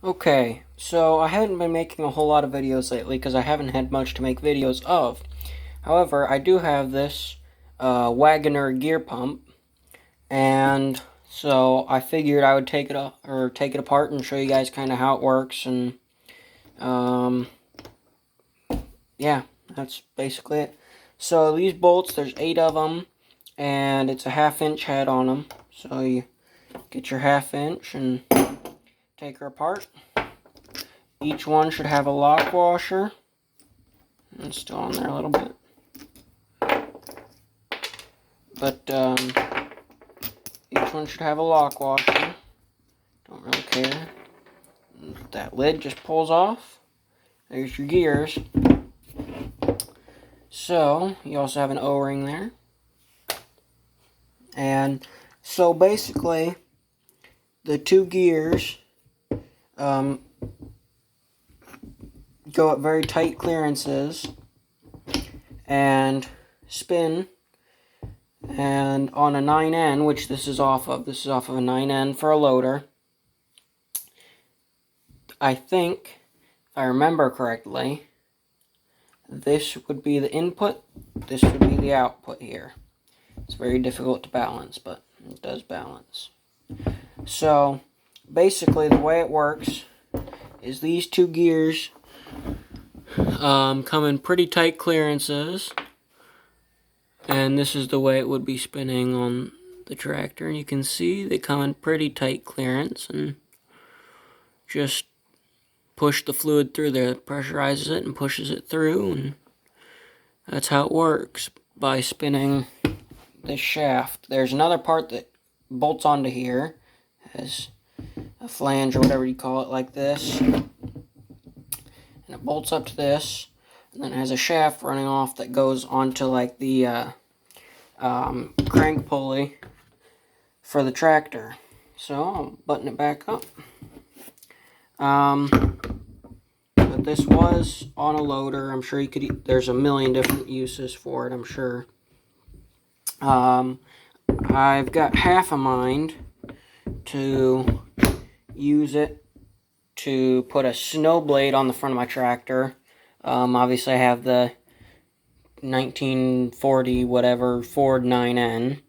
Okay, so I haven't been making a whole lot of videos lately because I haven't had much to make videos of. However, I do have this Wagoner gear pump, and so I figured I would take it apart and show you guys kind of how it works, and um, yeah, that's basically it. So these bolts, there's 8 of them, and it's a 1/2-inch head on them. So you get your 1/2 inch and take her apart. Each one should have a lock washer. It's still on there a little bit. But each one should have a lock washer. Don't really care. That lid just pulls off. There's your gears. So, you also have an O-ring there. And so basically, the 2 gears go at very tight clearances and spin, and on a 9N, which this is off of a 9N for a loader. I think, if I remember correctly, this would be the input, this would be the output here. It's very difficult to balance, but it does balance. So basically the way it works is these 2 gears come in pretty tight clearances, and this is the way it would be spinning on the tractor. And you can see they come in pretty tight clearance, and just push the fluid through there, pressurizes it and pushes it through, and that's how it works, by spinning this shaft. There's another part that bolts onto here, has a flange or whatever you call it, like this, and it bolts up to this, and then it has a shaft running off that goes onto like the crank pulley for the tractor. So I'll button it back up. But this was on a loader. I'm sure you could, there's a million different uses for it, I'm sure. I've got half a mind to use it to put a snow blade on the front of my tractor. Obviously I have the 1940 whatever Ford 9N,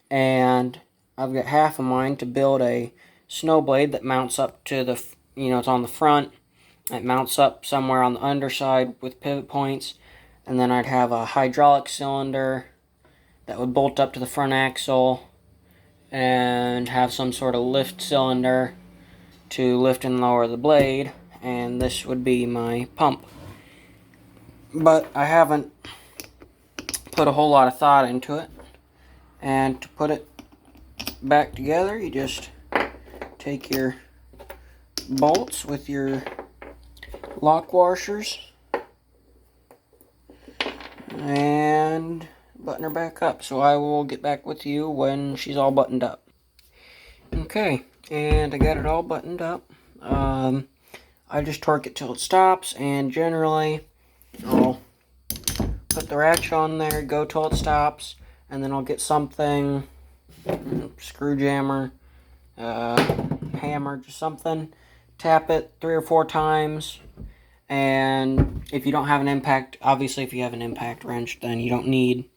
and I've got half a mind to build a snow blade that mounts up to the, it's on the front. It mounts up somewhere on the underside with pivot points, and then I'd have a hydraulic cylinder that would bolt up to the front axle and have some sort of lift cylinder to lift and lower the blade, and this would be my pump. But I haven't put a whole lot of thought into it, and to put it back together, you just take your bolts with your lock washers and button her back up. So I will get back with you when she's all buttoned up. Okay, and I got it all buttoned up. I just torque it till it stops, and generally I'll put the ratchet on there, go till it stops, and then I'll get something, screw jammer, hammer, just something, tap it 3 or 4 times. And if you don't have an impact, obviously if you have an impact wrench, then you don't need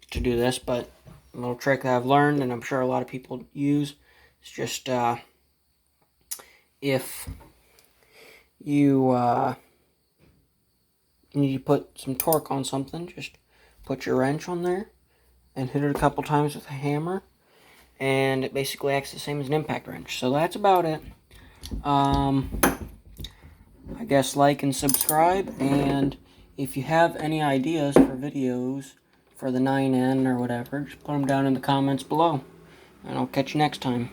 to do this, but a little trick that I've learned, and I'm sure a lot of people use, is just if you need to put some torque on something, just put your wrench on there and hit it a couple times with a hammer, and it basically acts the same as an impact wrench. So that's about it. I guess like and subscribe, and if you have any ideas for videos for the 9N or whatever, just put them down in the comments below, and I'll catch you next time.